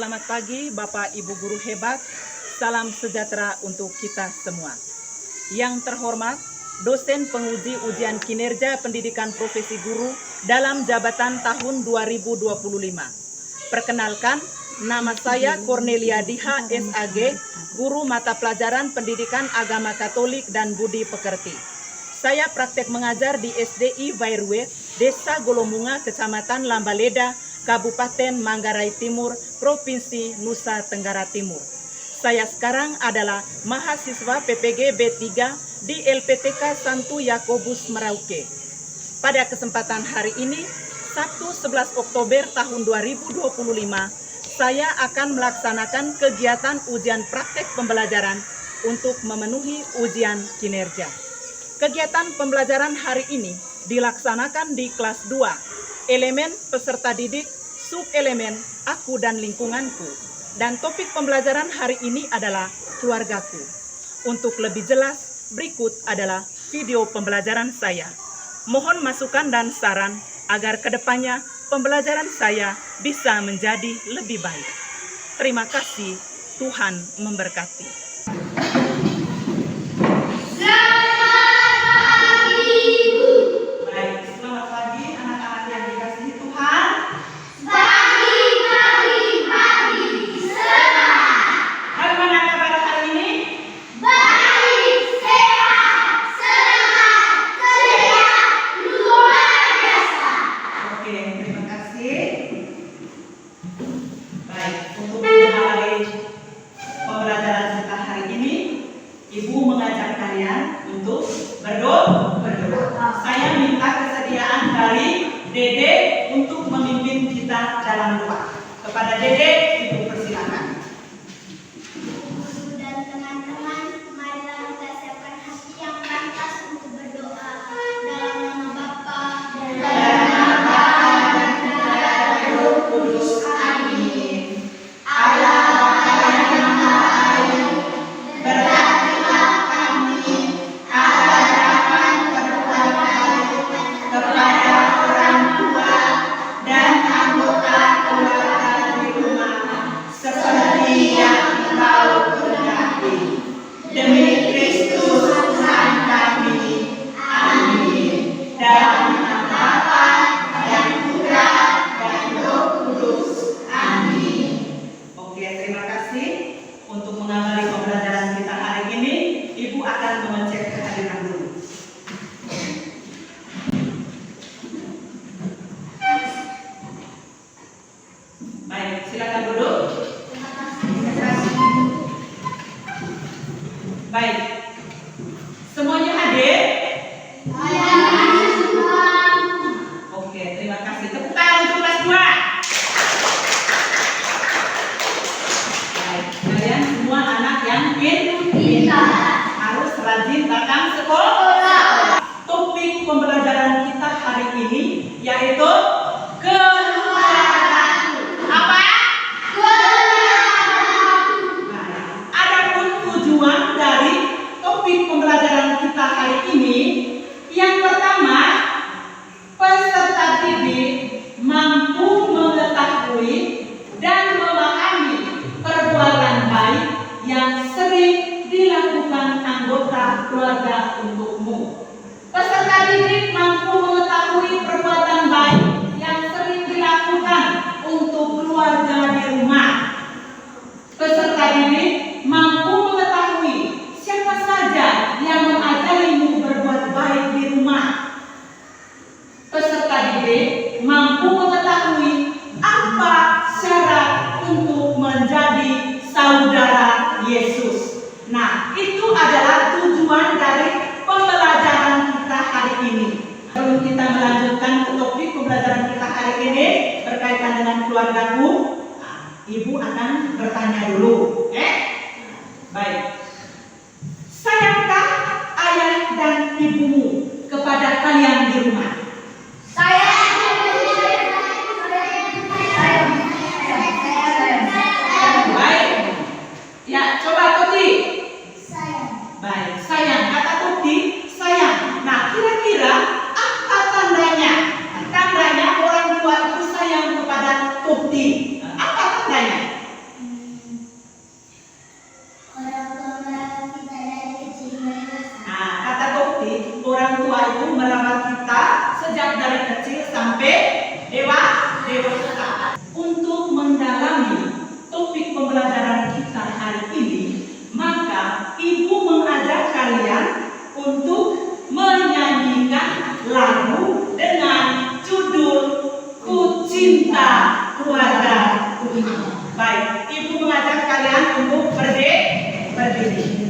Selamat pagi Bapak Ibu Guru hebat, salam sejahtera untuk kita semua. Yang terhormat, dosen penguji ujian kinerja pendidikan profesi guru dalam jabatan tahun 2025. Perkenalkan, nama saya Cornelia Diha SAG, guru mata pelajaran pendidikan agama Katolik dan budi pekerti. Saya praktek mengajar di SDI Vairwe, Desa Golomunga, Kecamatan Lambaleda, Kabupaten Manggarai Timur, Provinsi Nusa Tenggara Timur. Saya sekarang adalah mahasiswa PPG B3 di LPTK Santo Yakobus Merauke. Pada kesempatan hari ini, Sabtu 11 Oktober tahun 2025, saya akan melaksanakan kegiatan ujian praktek pembelajaran untuk memenuhi ujian kinerja. Kegiatan pembelajaran hari ini dilaksanakan di kelas 2, elemen peserta didik, subelemen aku dan lingkunganku. Dan topik pembelajaran hari ini adalah keluargaku. Untuk lebih jelas, berikut adalah video pembelajaran saya. Mohon masukan dan saran agar kedepannya pembelajaran saya bisa menjadi lebih baik. Terima kasih, Tuhan memberkati. Ibu mengajak kalian untuk berdoa. Saya minta kesediaan dari Dede untuk memimpin kita dalam doa. Kepada Dede, Ibu persilakan. Ibu dan teman-teman, marilah kita siapkan hati yang pantas untuk berdoa dalam nama Bapa dan dari Roh Kudus. Amin. Allah Baik, semuanya hadir? Oke, terima kasih. Tepuk tangan untuk kelas 2. Baik, kalian semua anak yang pintar, harus rajin datang sekolah. Topik pembelajaran kita hari ini yaitu keluargaku. Apa? Tujuan dari topik pembelajaran kita hari ini, yang pertama, peserta didik mampu mengetahui dan memahami perbuatan baik yang sering dilakukan anggota keluarga untukmu. Peserta didik mampu mengetahui perbuatan baik yang sering dilakukan untuk keluarga di rumah. Peserta didik mampu mengetahui siapa saja yang mengajarimu berbuat baik di rumah. Peserta didik mampu mengetahui apa syarat untuk menjadi saudara Yesus. Nah, itu adalah tujuan dari pembelajaran kita hari ini. Sebelum kita melanjutkan ke topik pembelajaran kita hari ini berkaitan dengan keluargaku, Ibu akan bertanya dulu, Baik. Sayangkah ayah dan ibumu kepada kalian di rumah? Baik. Ya, coba Tuti. Baik, sayang. Kata Tuti, sayang. Nah, kira-kira apa tandanya? Tandanya orang tua itu sayang kepada Tuti. Apa tandanya? selalu merawat kita sejak dari kecil sampai dewasa. Untuk mendalami topik pembelajaran kita hari ini, maka ibu mengajak kalian untuk menyanyikan lagu dengan judul Ku Cinta Keluargaku Ini. Baik, ibu mengajak kalian untuk berdiri.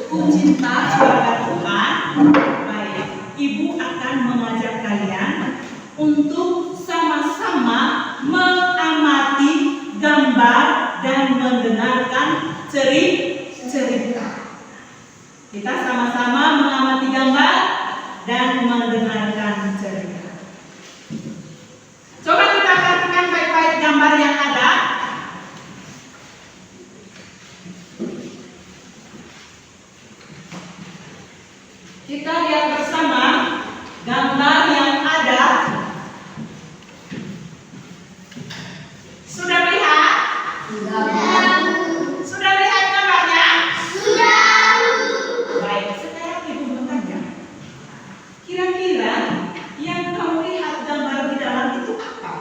Ku Cinta Keluarga Tuhan. Baik, ibu akan mengajak kalian untuk sama-sama mengamati gambar dan mendengarkan cerita. Kita sama-sama mengamati gambar dan mendengarkan cerita. Coba kita perhatikan baik-baik gambar yang ada. Kita lihat bersama gambar yang ada. Sudah lihat? Sudah lihat gambarnya? Baik, sekarang ibu bertanya. Kira-kira yang kamu lihat gambar di dalam itu apa?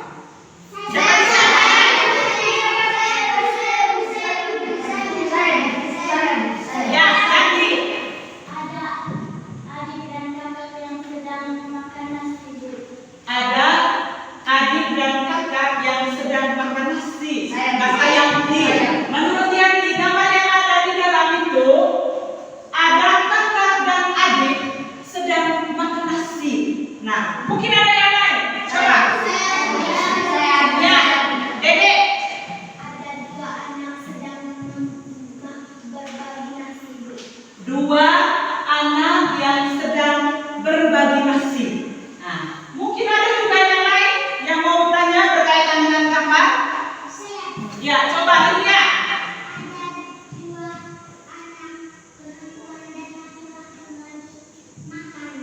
Mungkin ada yang lain. Coba. Ya, Dede. Ada dua anak sedang berbagi nasi. Dua anak yang sedang berbagi nasi. Nah, mungkin ada juga yang lain yang mau tanya berkaitan dengan gambar. Ya, coba lihat. Ada dua anak perempuan dan laki-laki makan.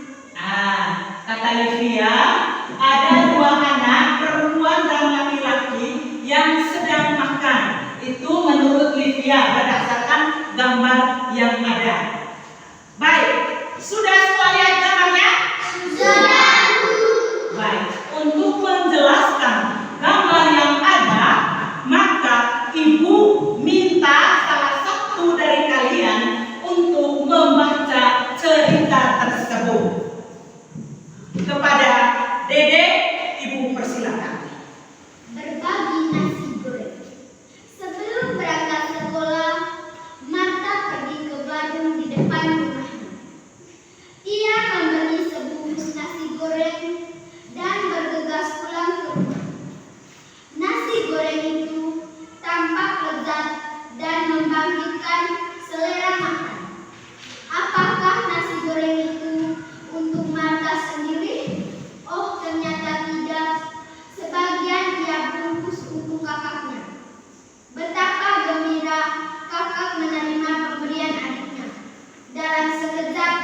Kata Livia, ada dua anak perempuan dan laki-laki yang sedang makan. Itu menurut Livia berdasarkan gambar yang ada. Baik, sudah semua lihat gambarnya? Sudah. Baik, untuk menjelaskan gambar yang ada, maka ibu minta salah satu dari kalian untuk membaca cerita tersebut. Kepada Dede, ibu persilakan. Berbagi nasi goreng. Sebelum berangkat sekolah, Marta pergi ke warung di depan rumahnya. Ia membeli sebungkus nasi goreng dan bergegas pulang ke rumah. Nasi goreng itu tampak lezat dan membangkitkan selera makan. Apakah nasi goreng itu untuk Marta sendiri? Oh, ternyata tidak. Sebagian ia bungkus untuk kakaknya. Betapa gembira kakak menerima pemberian adiknya. Dalam sekejap,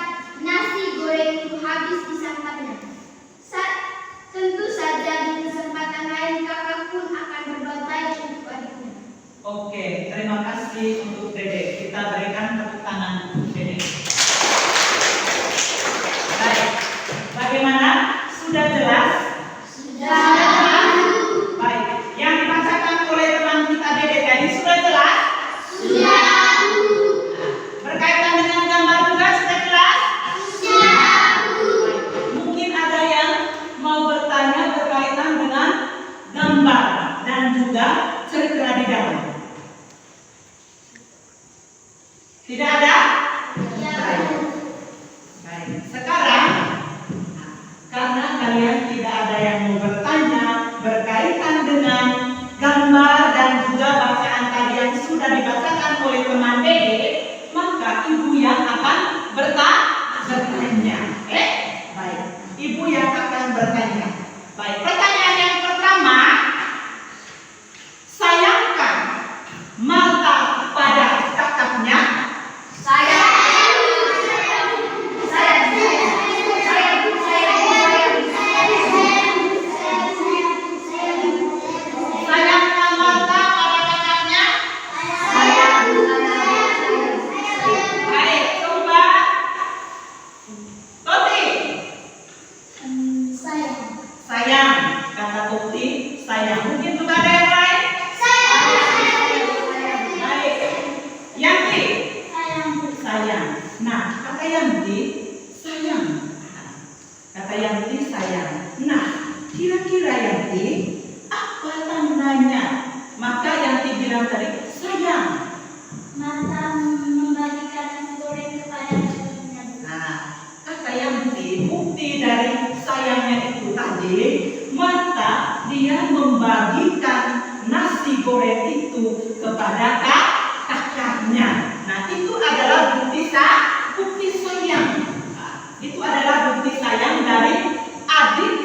nasi goreng itu habis disantapnya. Tentu saja di kesempatan lain kakak pun akan berbuat baik untuk adiknya. Oke, terima kasih untuk Dede. Kita berikan tepuk tangan untuk Dede. Baik, bagaimana? Sudah jelas? Sudah. Baik, yang dibacakan oleh teman kita Dede tadi sudah jelas? Sudah. Berkaitan dengan gambar juga sudah jelas? Sudah. Baik, mungkin akan bertanya. Baik, pertanyaan yang pertama, sayangkah Marta pada kakaknya? Sayangkah Marta pada kakaknya? Baik, coba Toti. Sayang, kata Toti, sayang. Mungkin juga ada yang lain? Baik, Yanti. Sayang. Nah, kata Yanti, sayang. Kata Yanti, sayang. Nah, kira-kira Yanti, apa tandanya? Maka Yanti bilang tadi, sayang. Marta membagikan nasi goreng kepada temannya. Nah, kata Yanti, bukti dari sayangnya itu tadi, Marta dia membagikan nasi goreng itu kepada kakaknya. Nah, itu adalah bukti sayang. Nah, itu adalah bukti sayang dari adik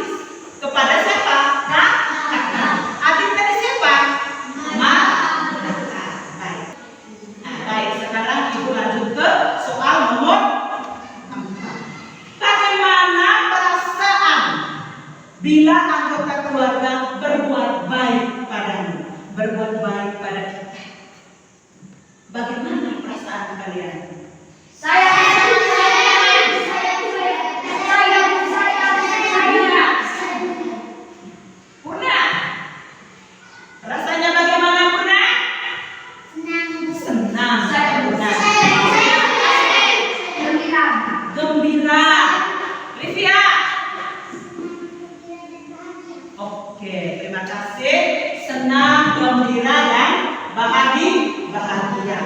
kepada siapa? Kakak. Adik dari siapa? Marta. Baik. Nah, baik, sekarang Ibu lanjut ke soal nomor 4. Bagaimana perasaan bila anggota keluarga berbuat baik padamu, berbuat baik pada kita? Bagaimana perasaan kalian? Purna, rasanya bagaimana Purna? Senang. Purna. Gembira. Livia. Oke, terima kasih. Senang, gembira, dan bahagia.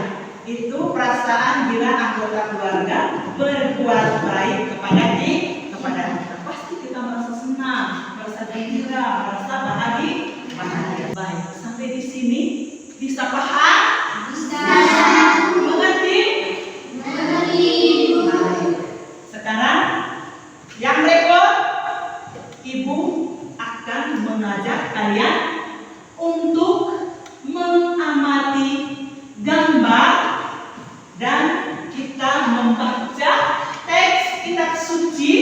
Itu perasaan bila anggota keluarga berbuat baik kepada kita. Pasti kita merasa senang, merasa gembira, merasa bahagia. Baik, sampai di sini bisa paham? Mengerti? Baik. Sekarang yang berikut, Ibu akan mengajak kalian untuk mengamati gambar dan kita membaca teks kitab suci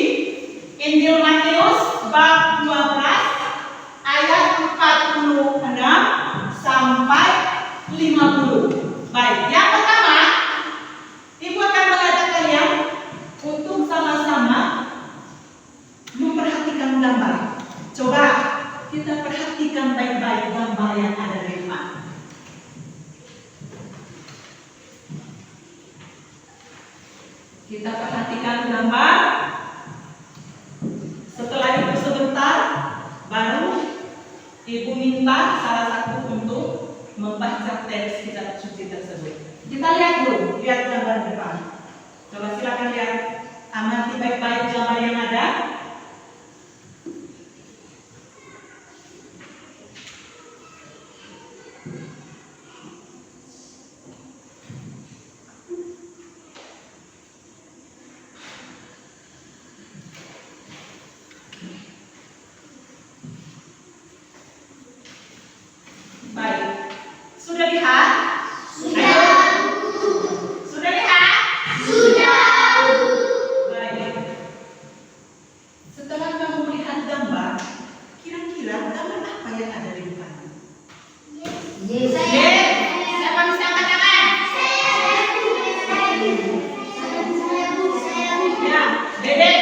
Injil Matius bab 12 ayat 46 sampai 50. Baik, yang pertama Ibu akan mengajak kalian untuk sama-sama memperhatikan gambar. Coba kita perhatikan baik-baik gambar yang ada di depan. Kita perhatikan gambar. Setelah itu sebentar, baru Ibu minta salah satu untuk membaca teks kitab suci tersebut. Kita lihat dulu, lihat gambar depan. Coba silakan lihat, amati baik-baik gambar yang ada. Baik, sudah lihat? Sudah lihat? Baik. Setelah kamu melihat gambar, kira-kira gambar apa yang ada di depan? Siapa bisa angkat tangan? Ya, Dede.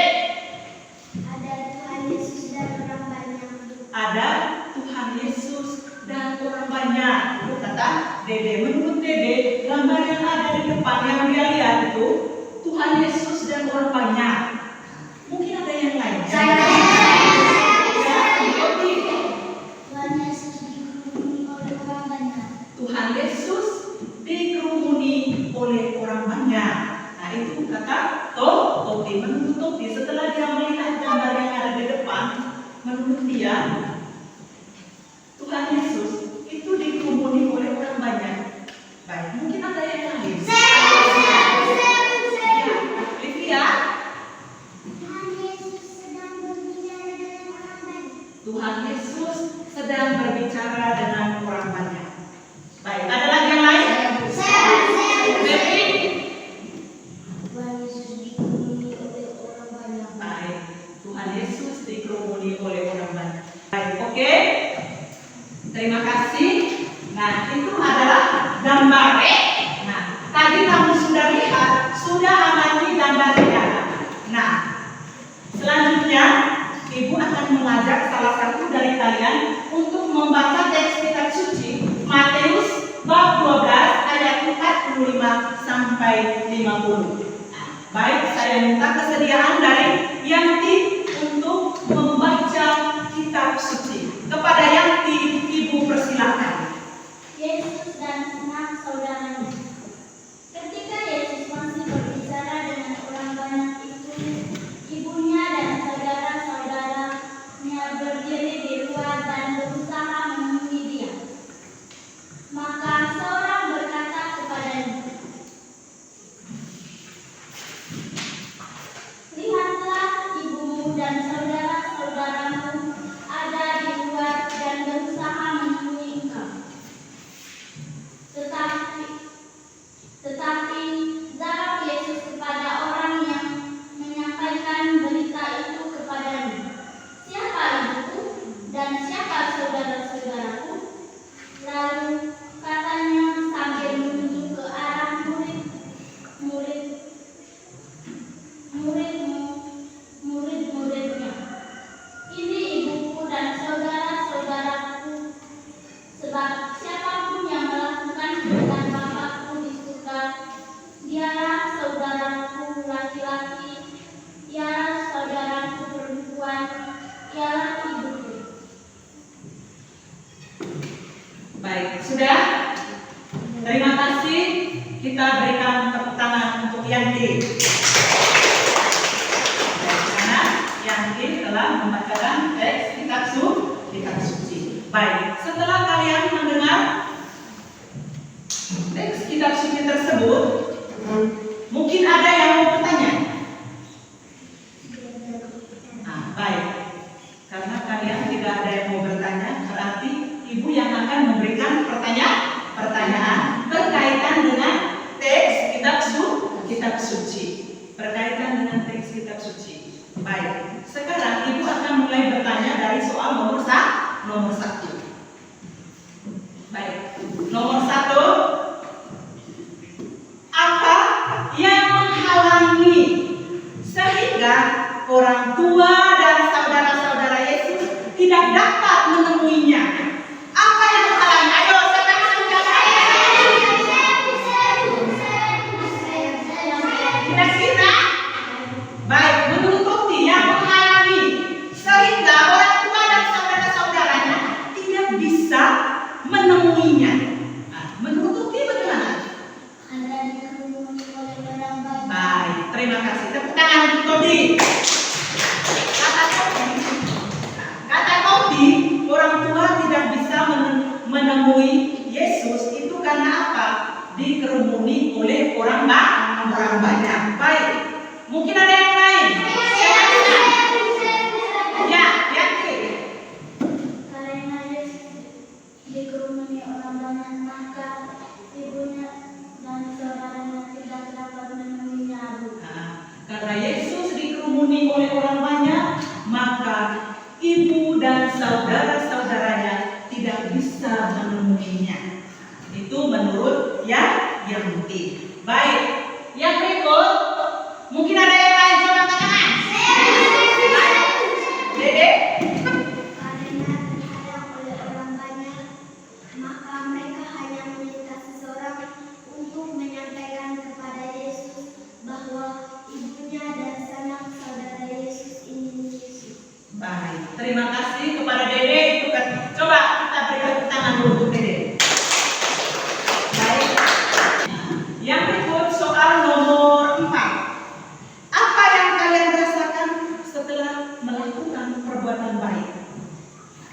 Ada Tuhan Yesus dan orang banyak. Itu kata Dede. Menurut Dede, gambar yang ada di depan yang dia lihat itu Tuhan Yesus dan orang banyak. Mungkin ada yang lain. Tuhan Yesus dikerumuni oleh orang banyak. Nah, itu kata Toti. Menurut Toti, setelah dia melihat gambar yang ada di depan, menurut dia Tuhan Yesus itu dikerumuni oleh orang banyak. Baik, mungkin ada yang lain. Livia, Tuhan Yesus sedang berbicara dengan orang banyak. Baik, ada lagi yang lain? Baby? Tuhan Yesus dikerumuni oleh orang banyak. Baik, Tuhan Yesus dikerumuni oleh orang banyak. Baik, oke. Terima kasih. Nah, itu adalah gambar. Nah, tadi kamu sudah lihat, sudah amati gambarnya. Nah, selanjutnya Ibu akan mengajak salah satu dari kalian untuk membaca teks kitab suci Matius bab 12 ayat 45 sampai 50. Baik, saya minta kesediaan dari Yanti untuk membaca kitab suci. Kepada Yanti, Ibu persilakan. Yesus dan 6 saudaranya. Ketika Yesus masih berbicara dengan orang banyak itu, ibunya dan saudara-saudaranya berdiri di luar dan berusaha menemui dia. Maka seorang berkata kepadanya, "Lihatlah, ibumu dan saudara-saudaramu ada di luar dan berusaha menemui engkau." Tetapi jawab Yesus kepada orang yang menyampaikan berita itu kepadanya, "Siapa ibuku dan siapa saudara-saudaraku?" Lalu katanya sambil menunjuk ke arah murid-muridnya, "Ini ibuku dan saudara-saudaraku, sebab siapapun yang melakukan kehendak Bapa-Ku di surga, dialah saudaraku laki-laki, ialah saudaraku perempuan, ialah ibuku." Baik, sudah? Terima kasih. Kita berikan tepuk tangan untuk Yanti. Karena Yanti telah membacakan teks kitab suci. Baik, setelah kalian mendengar teks kitab suci tersebut, mungkin ada yang mau bertanya. Baik, karena kalian tidak ada yang mau bertanya, berarti Ibu yang akan memberikan pertanyaan berkaitan dengan teks kitab suci. Berkaitan dengan teks kitab suci. Baik, sekarang Ibu akan mulai bertanya dari soal nomor 1. Baik, nomor 1. Apa yang menghalangi sehingga orang tua dan saudara-saudara Yesus tidak dapat menemuinya? Apa yang menghalangi? Ayo, siapa yang mau menjawab? Tidak kita? Baik, menurut Tukti yang menghalangi sehingga orang tua dan saudara-saudaranya tidak bisa menemuinya. Menurut Tukti bagaimana? Karena dikerumuni oleh orang banyak. Baik, terima kasih. Tepuk tangan untuk Tukti. Kata Tukti, orang tua tidak bisa menemui Yesus itu karena apa? Dikerumuni oleh orang banyak. Baik, mungkin ada yang lain. Ya, Yanti. Karena Yesus dikerumuni orang banyak, maka ibunya dan saudaranya tidak dapat menemuinya. Karena Yesus dikerumuni oleh orang banyak, maka ibu dan saudara-saudaranya tidak bisa menemuinya. Itu menurut Yanti. Baik, yang berikut mungkin ada yang lain, coba tangan. Dede. Karena terhadap oleh orang banyak, maka mereka hanya meminta seseorang untuk menyampaikan kepada Yesus bahwa ibunya dan sanak saudara Yesus ini Yesus. Baik, terima kasih kepada Dede. Itu kan, coba kita berikan tangan dulu untuk Dede. Baik. Yang berikut soal nomor 4. Apa yang kalian rasakan setelah melakukan perbuatan baik?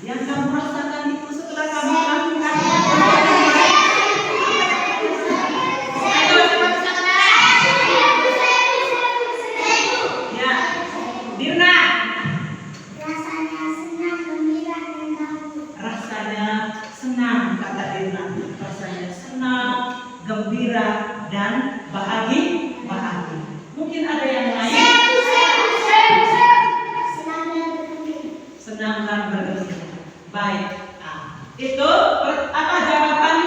Yang kamu rasakan itu setelah kamu melakukan perbuatan baik? Ayo, cepat Ya, Dirna. Rasanya senang, gembira, sedangkan bergembira. Baik. Nah, itu apa jawaban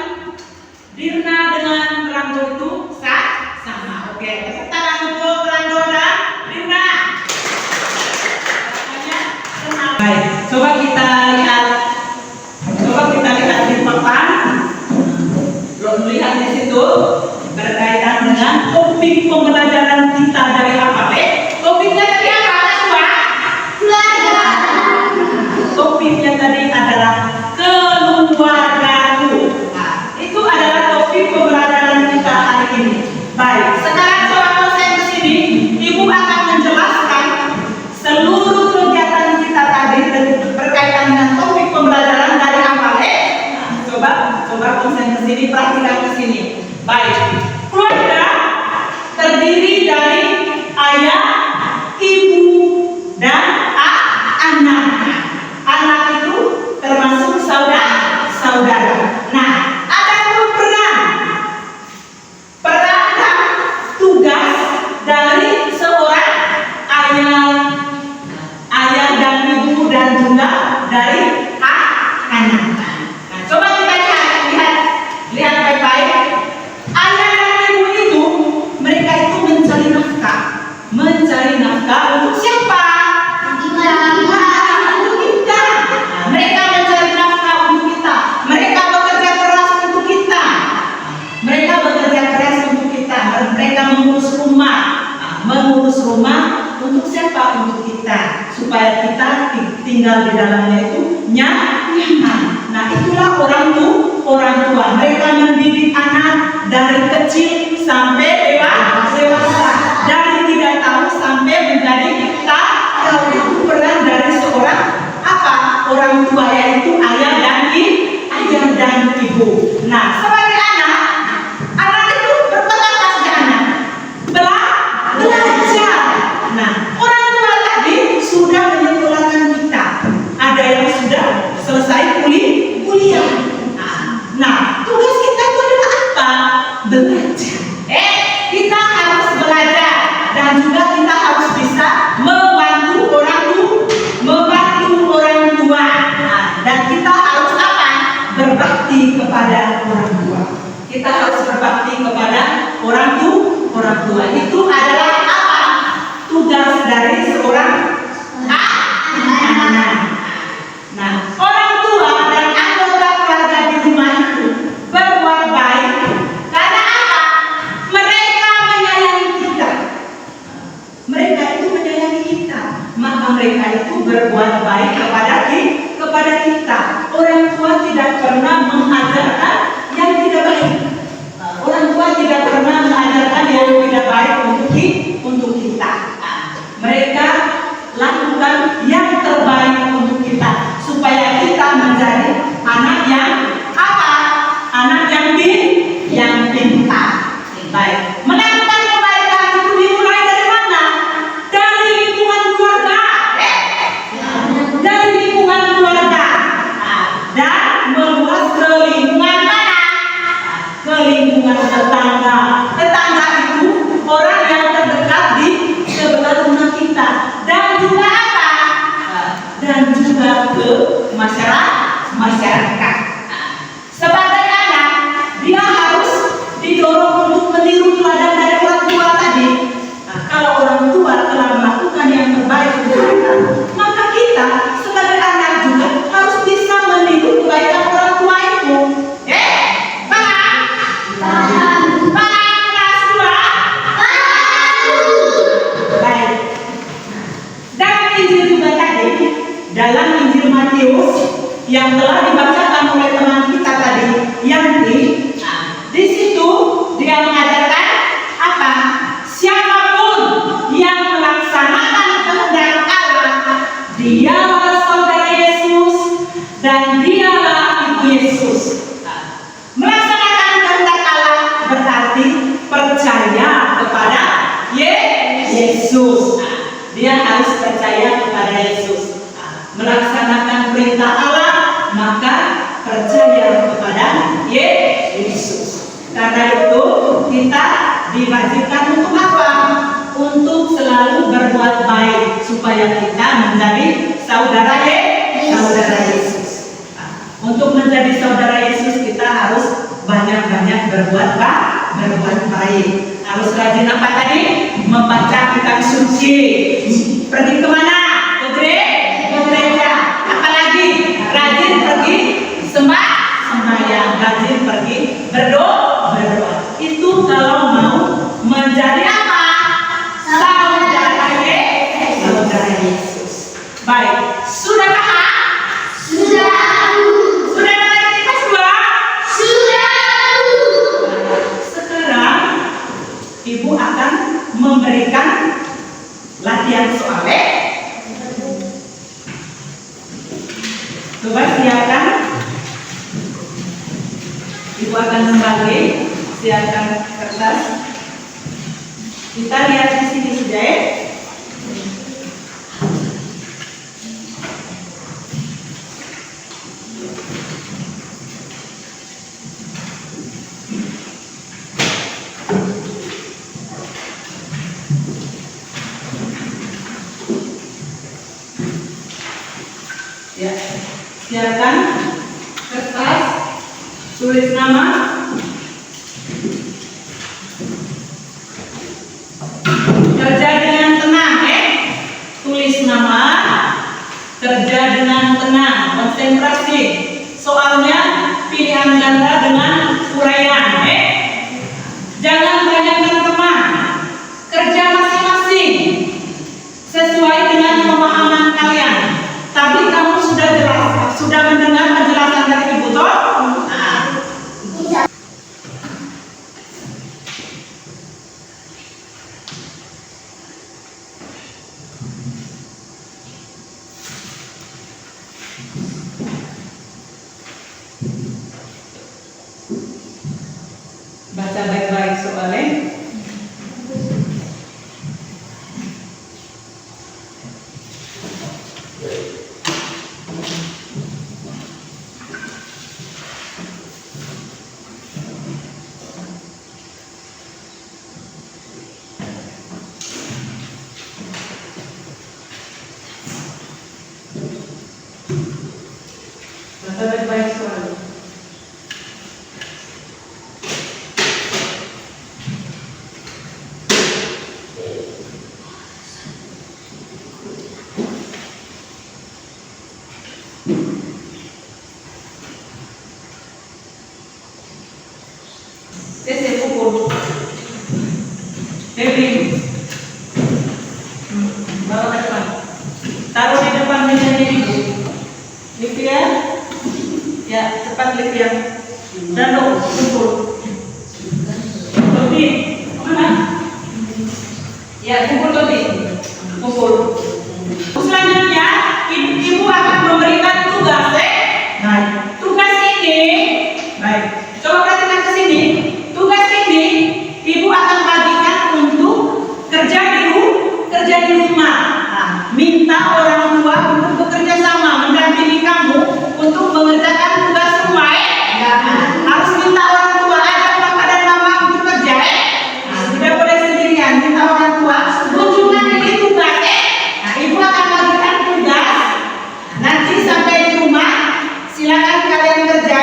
Dirna dengan Rando itu sama. Oke, tepuk tangan untuk Rando dan Dirna. Baik, coba kita lihat di papan. Belum lihat di situ berkaitan dengan topik pembelajaran kita dari alfabet. Topiknya tadi apa? Keluarga. Topiknya tadi adalah keluargaku. Nah, itu adalah topik pembelajaran kita hari ini. Baik, sekarang coba konsen ke sini. Ibu akan menjelaskan seluruh kegiatan kita tadi berkaitan dengan topik pembelajaran dari alfabet. Nah, coba konsen ke sini, perhatikan ke sini. Baik, keluarga terdiri dari ayah, ibu, dan anak. Anak itu termasuk saudara. Nah, ada peran dan tugas dari seorang ayah dan ibu dan juga dari anak. Nah, coba kita lihat baik-baik. Ayah dan ibu itu mereka itu mencari nafkah untuk siapa? Untuk kita. Nah, mereka mencari nafkah untuk kita. Mereka bekerja keras untuk kita. Mereka mengurus rumah untuk siapa? Untuk kita, supaya kita tinggal di dalamnya itu nyaman. Nah, itulah orang tua. Mereka mendidik anak dari kecil sampai dewasa, dari tidak tahu sampai menjadi kita. Itu peran dari seorang orang tua, yaitu ayah dan ibu. Nah, sebagai anak itu berperan pasti anak belajar. Nah, orang tua tadi sudah menyekolahkan kita. Ada yang sudah selesai kuliah. Nah, tugas kita itu adalah apa? Belajar. Kita harus belajar dan juga kita harus bisa membantu orang tua. Nah, dan kita harus berbakti kepada orang tua. Kita harus berbakti kepada orang tua. Itu adalah tugas dari seorang anak. Nah, orang tua dan anggota keluarga di rumah itu berbuat baik karena apa? Mereka menyayangi kita. Maka mereka itu berbuat baik kepada kita. Orang tua tidak pernah mengajarkan yang tidak baik. Orang tua tidak pernah mengajarkan yang tidak baik untuk kita. Mereka lakukan yang terbaik untuk kita supaya kita menjadi anak yang pintar. Baik. Melakukan kebaikan itu dimulai dari mana? Dari lingkungan keluarga. Dan meluas ke lingkungan mana? Ke lingkungan tetangga. Tetangga itu orang yang terdekat di sebelah rumah kita. Dan juga dan juga ke masyarakat. Sebagai anak, dia harus didorong untuk meniru teladan dari orang tua tadi. Nah, kalau orang tua telah melakukan yang terbaik untuk kita, maka kita sebagai anak juga harus bisa meniru kebaikan orang tua itu. Paham kelas 2? Baik. Dan Injil juga tadi, dalam Injil Matius yang telah dibacakan oleh teman kita tadi, Yanti, di situ dia mengajarkan apa? Siapapun yang melaksanakan kehendak Allah, dialah saudara Yesus dan dialah ibu Yesus. Melaksanakan kehendak Allah berarti percaya kepada Yesus. Dia harus percaya kepada Yesus. Melaksanakan perintah Allah, maka percaya kepada Yesus. Karena itu kita diwajibkan untuk apa? Untuk selalu berbuat baik supaya kita menjadi saudara saudara Yesus. Untuk menjadi saudara Yesus kita harus banyak-banyak berbuat baik. Harus rajin apa tadi? Membaca kitab suci. Pergi kemana? Ke gereja. Apalagi rajin pergi sembahyang, rajin pergi berdoa. Itu kalau mau menjadi apa? Saudara Yesus. Baik, sudah paham? Sudah. Sudah mengerti semua? Sudah. Sekarang Ibu akan memberikan latihan soalnya. Coba siapkan. Ibu akan membagi. Siapkan kertas. Kita lihat di sini saja ya. Ya, siapkan kertas, tulis nama, kerja dengan tenang ya, tulis nama, kerja dengan tenang, konsentrasi, soalnya pilihan ganda dengan uraian ya, jangan banyakkan teman, kerja masing-masing, sesuai dengan pemahaman kalian. Tadi kamu sudah mendengar penjelasan dari Ibu toh? Baca baik-baik soalnya. Baca baik-baik soalnya. Ese pukul. Baby. Bawa ke depan. Taruh di depan mejanya Ibu. Livia. Ya, cepat Livia. Dano, kumpul. Todi, mana? Ya, kumpul Todi. Kumpul. Selanjutnya, Ibu akan memberikan tugas. Baik. Tugas ini, baik. Coba perhatikan ke sini. Tugas ini Ibu akan bagikan untuk kerja di rumah. Nah, minta orang tua untuk bekerja sama mendampingi kamu untuk mengerjakan tugas rumah. Harus minta orang tua, ajak papa dan mama untuk kerja. Tidak boleh sendirian, minta orang tua. Tunjukkan ini tugas. Nah, Ibu akan bagikan tugas. Nanti sampai di rumah, silakan kalian kerja.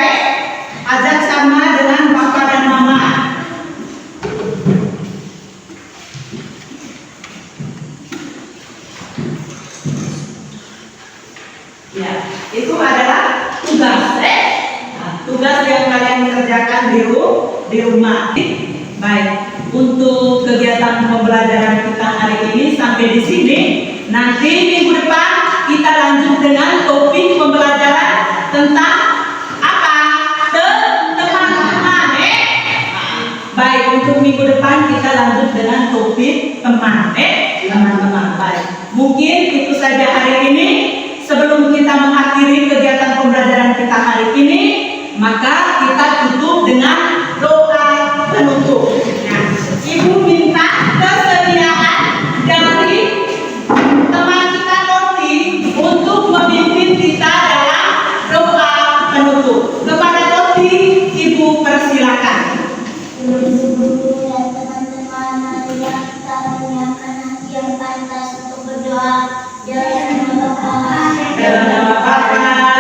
Ajak sama dengan papa dan mama. Ya, itu adalah tugas. Nah, tugas yang kalian kerjakan di rumah. Baik, untuk kegiatan pembelajaran kita hari ini sampai di sini. Nanti minggu depan kita lanjut dengan topik pembelajaran tentang apa? Teman-teman. Baik, untuk minggu depan kita lanjut dengan topik teman. Teman-teman. Baik, mungkin itu saja hari ini. Sebelum kita mengakhiri kegiatan pembelajaran kita hari ini, maka kita tutup dengan doa penutup. Nah, Ibu minta kesediaan dari teman kita Toti untuk memimpin kita dalam doa penutup. Kepada Toti, Ibu persilakan. Teman-teman yang tanyakan yang pantas untuk berdoa. Dalam nama Bapa Dalam nama Bapa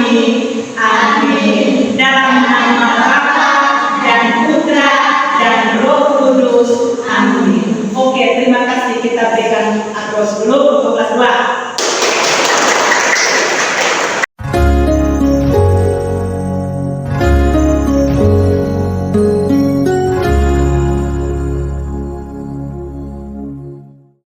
ini